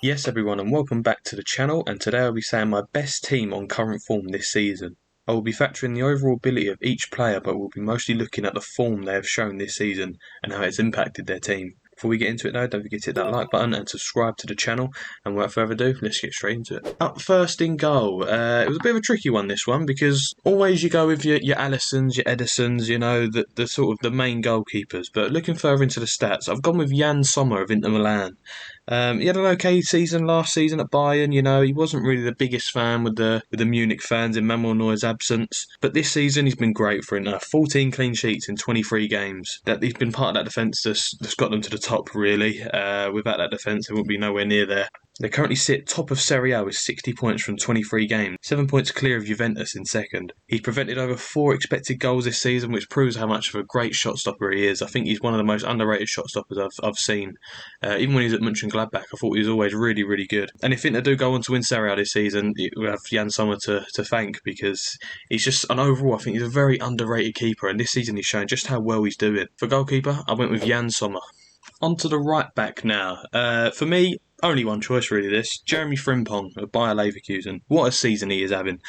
Yes, everyone, and welcome back to the channel. And today I'll be saying my best team on current form this season. I will be factoring the overall ability of each player, but we'll be mostly looking at the form they have shown this season and how it's impacted their team. Before we get into it though, don't forget to hit that like button and subscribe to the channel. And without further ado, let's get straight into it. Up first in goal, it was a bit of a tricky one this one because always you go with your Alissons, your Edisons, the sort of the main goalkeepers. But looking further into the stats, I've gone with Jan Sommer of Inter Milan. He had an okay season last season at Bayern. He wasn't really the biggest fan with the Munich fans in Manuel Neuer's absence. But this season he's been great for Inter. 14 clean sheets in 23 games. That he's been part of that defence that's got them to the top really. Without that defence, they wouldn't be nowhere near there. They currently sit top of Serie A with 60 points from 23 games, 7 points clear of Juventus in second. He's prevented over 4 expected goals this season, which proves how much of a great shot stopper he is. I think he's one of the most underrated shot stoppers I've seen. Even when he was at Mönchengladbach, I thought he was always really, really good. And if Inter do go on to win Serie A this season, we have Jan Sommer to thank, because he's just, and overall, I think he's a very underrated keeper, and this season he's shown just how well he's doing. For goalkeeper, I went with Jan Sommer. On to the right back now. For me, only one choice really this. Jeremy Frimpong of Bayer Leverkusen. What a season he is having.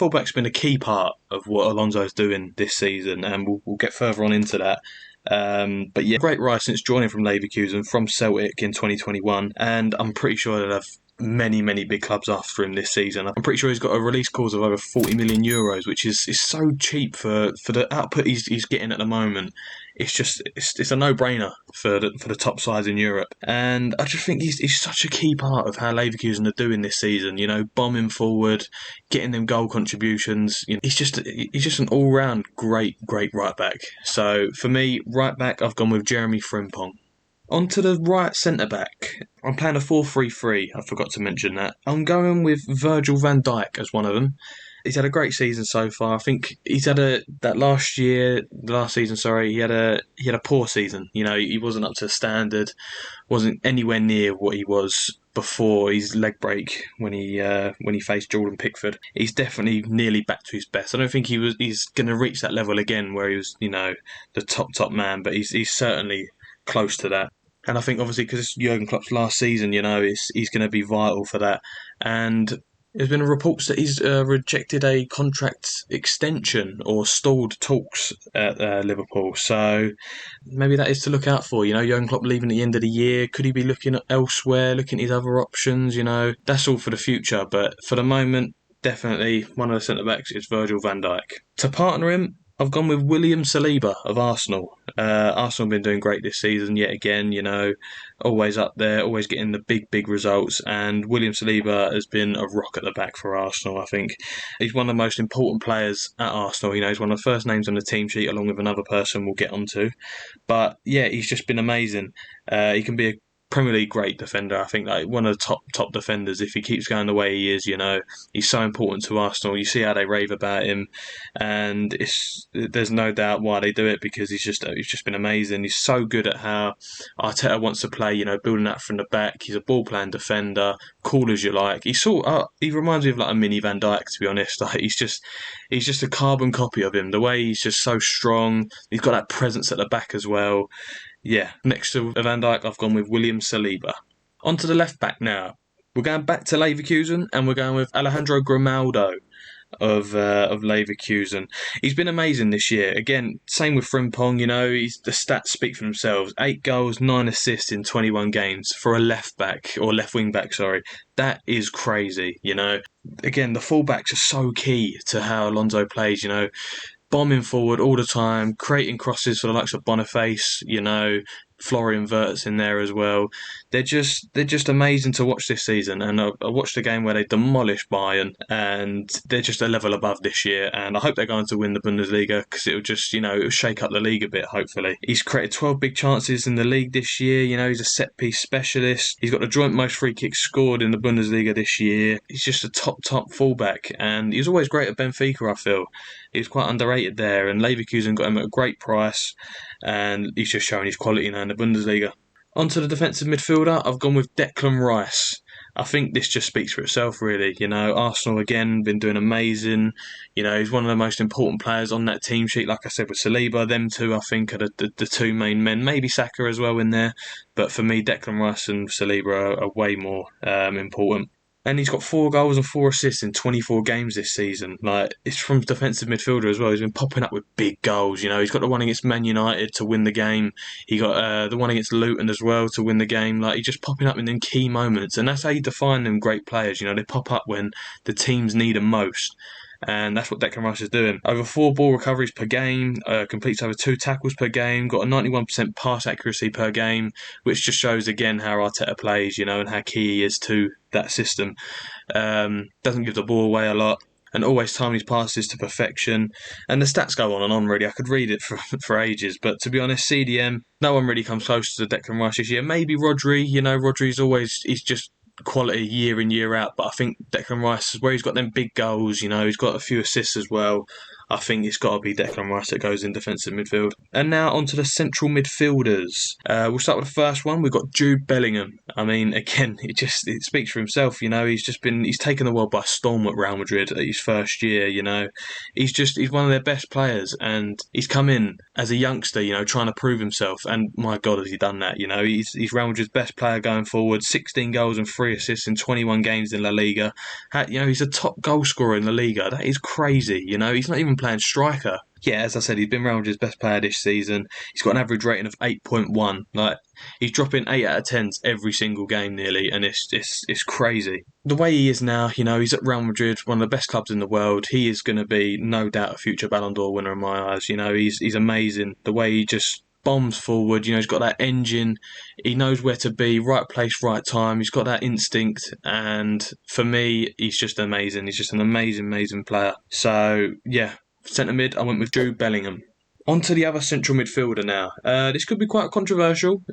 Fullback's been a key part of what Alonso's doing this season, and we'll get further on into that. But yeah, great rise since joining from Leverkusen from Celtic in 2021, and I'm pretty sure they'll have many big clubs after him this season. I'm pretty sure he's got a release clause of over 40 million euros, which is so cheap for the output he's getting at the moment. It's a no-brainer for the top sides in Europe, and I just think he's such a key part of how Leverkusen are doing this season. Bombing forward, getting them goal contributions. He's just an all-round great right back. So for me, right back, I've gone with Jeremy Frimpong. On to the right centre-back. I'm playing a 4-3-3, I forgot to mention that. I'm going with Virgil van Dijk as one of them. He's had a great season so far. I think he's had last season, he had a poor season. He wasn't up to standard, wasn't anywhere near what he was before his leg break when he faced Jordan Pickford. He's definitely nearly back to his best. I don't think he's going to reach that level again where he was, the top man, but he's certainly close to that. And I think obviously because it's Jurgen Klopp's last season, he's going to be vital for that. And there's been reports that he's rejected a contract extension or stalled talks at Liverpool. So maybe that is to look out for. Jurgen Klopp leaving at the end of the year. Could he be looking elsewhere, looking at his other options? That's all for the future. But for the moment, definitely one of the centre-backs is Virgil van Dijk. To partner him, I've gone with William Saliba of Arsenal. Arsenal have been doing great this season yet again, always up there, always getting the big results, and William Saliba has been a rock at the back for Arsenal. I think he's one of the most important players at Arsenal. He's one of the first names on the team sheet along with another person we'll get onto. But yeah, he's just been amazing. He can be a Premier League great defender. I think like one of the top defenders if he keeps going the way he is. He's so important to Arsenal. You see how they rave about him, and there's no doubt why they do it, because he's just been amazing. He's so good at how Arteta wants to play. Building that from the back. He's a ball playing defender, cool as you like. He reminds me of like a mini Van Dijk, to be honest. Like he's just a carbon copy of him. The way he's just so strong. He's got that presence at the back as well. Yeah, next to Van Dijk, I've gone with William Saliba. On to the left back now. We're going back to Leverkusen, and we're going with Alejandro Galo of Leverkusen. He's been amazing this year. Again, same with Frimpong. The stats speak for themselves. 8 goals, 9 assists in 21 games for a left wing back. Sorry, that is crazy. Again, the fullbacks are so key to how Alonso plays. Bombing forward all the time, creating crosses for the likes of Boniface, Florian Wirtz in there as well. They're just amazing to watch this season. And I watched a game where they demolished Bayern, and they're just a level above this year. And I hope they're going to win the Bundesliga, because it'll just, it'll shake up the league a bit, hopefully. He's created 12 big chances in the league this year. He's a set piece specialist. He's got the joint most free kicks scored in the Bundesliga this year. He's just a top fullback, and he's always great at Benfica, I feel. He was quite underrated there, and Leverkusen got him at a great price, and he's just showing his quality now in the Bundesliga. Onto the defensive midfielder, I've gone with Declan Rice I think this just speaks for itself, really. Arsenal again been doing amazing. He's one of the most important players on that team sheet. Like I said with Saliba, them two I think are the two main men. Maybe Saka as well in there, but for me, Declan Rice and Saliba are way more important. And he's got 4 goals and 4 assists in 24 games this season. Like, it's from defensive midfielder as well. He's been popping up with big goals. He's got the one against Man United to win the game. He got the one against Luton as well to win the game. Like, he's just popping up in them key moments. And that's how you define them great players. They pop up when the teams need them most. And that's what Declan Rice is doing. Over 4 ball recoveries per game, completes over 2 tackles per game, got a 91% pass accuracy per game, which just shows again how Arteta plays, and how key he is to that system. Doesn't give the ball away a lot, and always time his passes to perfection. And the stats go on and on, really. I could read it for ages, but to be honest, CDM, no one really comes close to Declan Rice this year. Maybe Rodri, he's just quality year in, year out, but I think Declan Rice, where he's got them big goals, he's got a few assists as well. I think it's got to be Declan Rice that goes in defensive midfield. And now onto the central midfielders. We'll start with the first one. We've got Jude Bellingham. I mean, again, it speaks for himself. He's taken the world by storm at Real Madrid at his first year. He's one of their best players, and he's come in as a youngster, trying to prove himself. And my God, has he done that? He's Real Madrid's best player going forward. 16 goals and 3 assists in 21 games in La Liga. He's a top goal scorer in La Liga. That is crazy. He's not even playing striker. Yeah, as I said, he's been Real Madrid's best player this season. He's got an average rating of 8.1. Like, he's dropping 8 out of 10s every single game nearly, and it's crazy. The way he is now, he's at Real Madrid, one of the best clubs in the world. He is going to be no doubt a future Ballon d'Or winner in my eyes. He's amazing. The way he just bombs forward, he's got that engine, he knows where to be, right place, right time, he's got that instinct, and for me, he's just amazing. He's just an amazing player. So, yeah, centre mid, I went with Jude Bellingham. On to the other central midfielder now. This could be quite controversial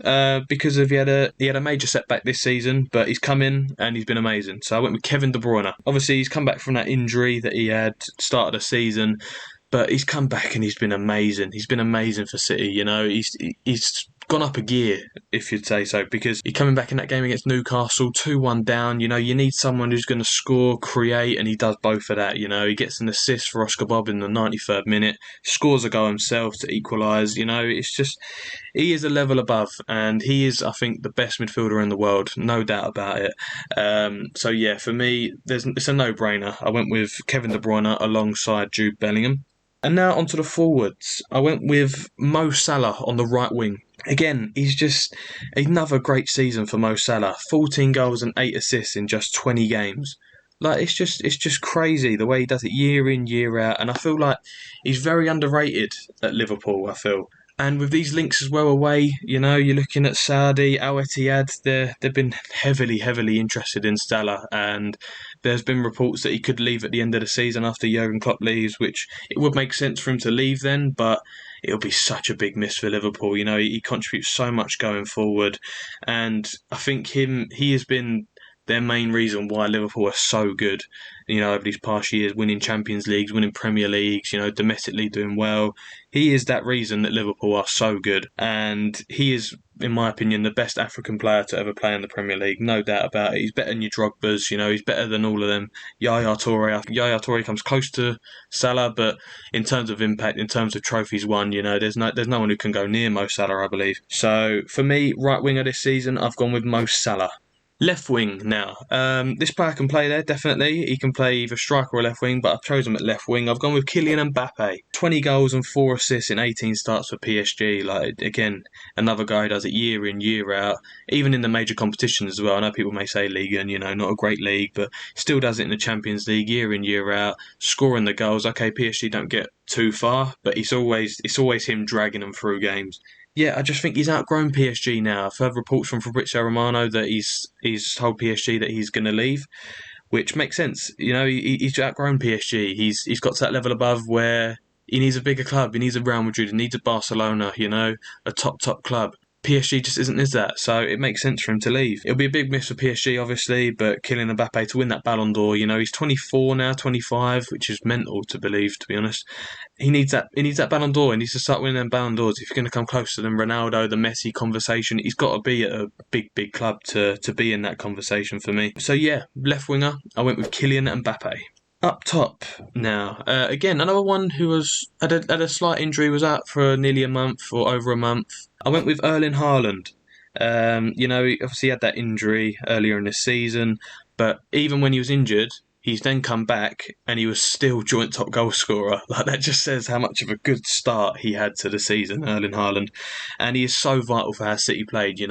because he had a major setback this season, but he's come in and he's been amazing. So I went with Kevin De Bruyne. Obviously, he's come back from that injury that he had started the season, but he's come back and he's been amazing. He's been amazing for City. He's gone up a gear, if you'd say so, because he's coming back in that game against Newcastle, 2-1 down. You need someone who's going to score, create, and he does both of that. He gets an assist for Oscar Bob in the 93rd minute, scores a goal himself to equalise. It's just, he is a level above, and he is, I think, the best midfielder in the world, no doubt about it. So yeah, for me, it's a no-brainer. I went with Kevin De Bruyne alongside Jude Bellingham. And now onto the forwards. I went with Mo Salah on the right wing. Again, he's just another great season for Mo Salah. 14 goals and 8 assists in just 20 games. Like, it's just crazy the way he does it year in, year out. And I feel like he's very underrated at Liverpool, I feel. And with these links as well away, you're looking at Saudi, Al Ittihad, they've been heavily interested in Salah, and there's been reports that he could leave at the end of the season after Jurgen Klopp leaves, which it would make sense for him to leave then, but it'll be such a big miss for Liverpool. He contributes so much going forward, and I think he has been their main reason why Liverpool are so good, over these past years, winning Champions Leagues, winning Premier Leagues, domestically doing well. He is that reason that Liverpool are so good, and he is, in my opinion, the best African player to ever play in the Premier League, no doubt about it. He's better than your Drogba's, he's better than all of them. Yaya Toure comes close to Salah, but in terms of impact, in terms of trophies won, there's no one who can go near Mo Salah, I believe. So for me, right winger this season, I've gone with Mo Salah. Left wing now. This player can play there, definitely. He can play either striker or left wing, but I've chosen him at left wing. I've gone with Kylian Mbappe. 20 goals and 4 assists in 18 starts for PSG. Like, again, another guy who does it year in, year out, even in the major competitions as well. I know people may say Ligue 1, not a great league, but still does it in the Champions League year in, year out, scoring the goals. Okay, PSG don't get too far, but it's always him dragging them through games. Yeah, I just think he's outgrown PSG now. I've heard reports from Fabrizio Romano that he's told PSG that he's going to leave, which makes sense. He's outgrown PSG. He's got to that level above where he needs a bigger club. He needs a Real Madrid. He needs a Barcelona, a top club. PSG just isn't as that, so it makes sense for him to leave. It'll be a big miss for PSG, obviously, but Kylian Mbappe to win that Ballon d'Or, he's 24 now, 25, which is mental to believe, to be honest. He needs that Ballon d'Or. He needs to start winning them Ballon d'Ors. If you're going to come close to the Ronaldo, the Messi conversation, he's got to be at a big club to be in that conversation for me. So yeah, left winger, I went with Kylian Mbappe. Up top now, again, another one who had a slight injury, was out for nearly a month or over a month. I went with Erling Haaland. He obviously had that injury earlier in the season, but even when he was injured, he's then come back and he was still joint top goal scorer. Like, that just says how much of a good start he had to the season, Erling Haaland. And he is so vital for how City played,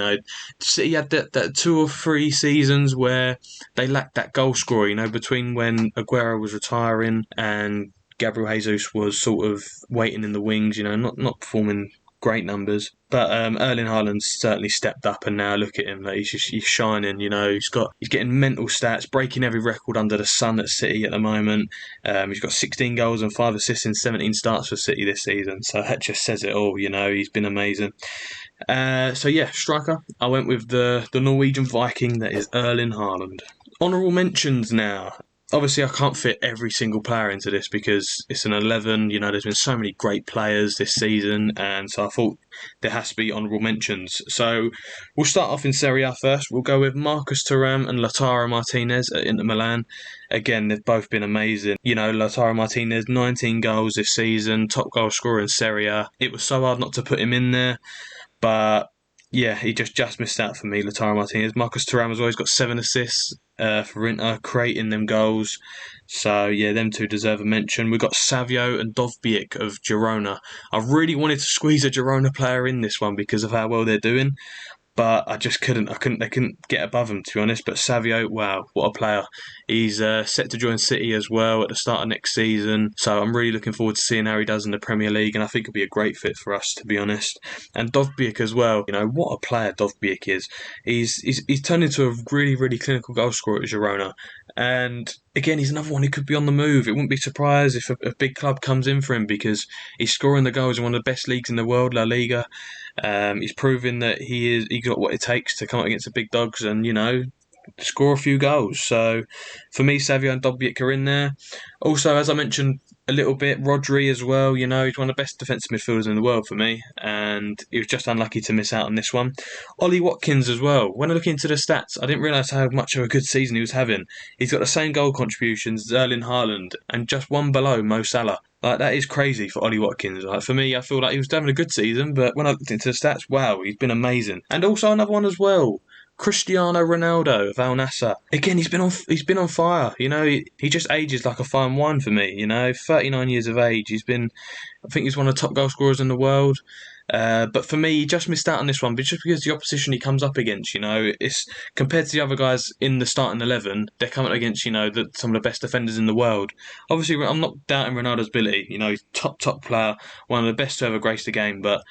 City had that 2 or 3 seasons where they lacked that goal scorer, between when Aguero was retiring and Gabriel Jesus was sort of waiting in the wings, not performing great numbers. But Erling Haaland's certainly stepped up, and now look at him. Like, he's shining. He's getting mental stats, breaking every record under the sun at City at the moment. He's got 16 goals and 5 assists in 17 starts for City this season. So that just says it all. He's been amazing. So yeah, striker, I went with the Norwegian Viking that is Erling Haaland. Honourable mentions now. Obviously, I can't fit every single player into this because it's an 11. There's been so many great players this season, and so I thought there has to be honourable mentions. So we'll start off in Serie A first. We'll go with Marcus Thuram and Lautaro Martinez at Inter Milan. Again, they've both been amazing. Lautaro Martinez, 19 goals this season, top goal scorer in Serie A. It was so hard not to put him in there, but yeah, he just missed out for me, Lautaro Martinez. Marcus Thuram has always got 7 assists for Inter, creating them goals. So yeah, them two deserve a mention. We've got Savio and Dovbyk of Girona. I really wanted to squeeze a Girona player in this one because of how well they're doing, but I just couldn't. They couldn't get above him, to be honest. But Savio, wow, what a player! He's set to join City as well at the start of next season. So I'm really looking forward to seeing how he does in the Premier League, and I think he'll be a great fit for us, to be honest. And Dovbyk as well. What a player Dovbyk is. He's turned into a really clinical goal scorer at Girona. And again, he's another one who could be on the move. It wouldn't be surprised if a big club comes in for him because he's scoring the goals in one of the best leagues in the world, La Liga. He's proven that he got what it takes to come up against the big dogs and, score a few goals. So for me, Savio and Dovbyk are in there. Also, as I mentioned a little bit, Rodri as well. He's one of the best defensive midfielders in the world for me, and he was just unlucky to miss out on this one. Ollie Watkins as well. When I look into the stats, I didn't realise how much of a good season he was having. He's got the same goal contributions as Erling Haaland and just one below Mo Salah. Like, that is crazy for Ollie Watkins. Like, for me, I feel like he was having a good season, but when I looked into the stats, wow, he's been amazing. And also another one as well, Cristiano Ronaldo of Al Nassr. Again, he's been on fire. He just ages like a fine wine for me. 39 years of age. I think he's one of the top goal scorers in the world. But for me, he just missed out on this one, but just because the opposition he comes up against, it's compared to the other guys in the starting 11, they're coming against, some of the best defenders in the world. Obviously, I'm not doubting Ronaldo's ability. He's top player, one of the best to ever grace the game, but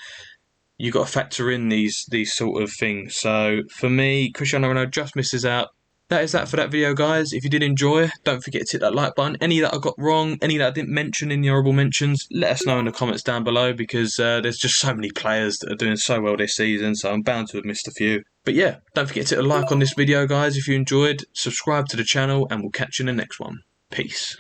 you've got to factor in these sort of things. So for me, Cristiano Ronaldo just misses out. That is that for that video, guys. If you did enjoy, don't forget to hit that like button. Any that I got wrong, any that I didn't mention in the honourable mentions, let us know in the comments down below because there's just so many players that are doing so well this season, so I'm bound to have missed a few. But yeah, don't forget to hit a like on this video, guys, if you enjoyed. Subscribe to the channel, and we'll catch you in the next one. Peace.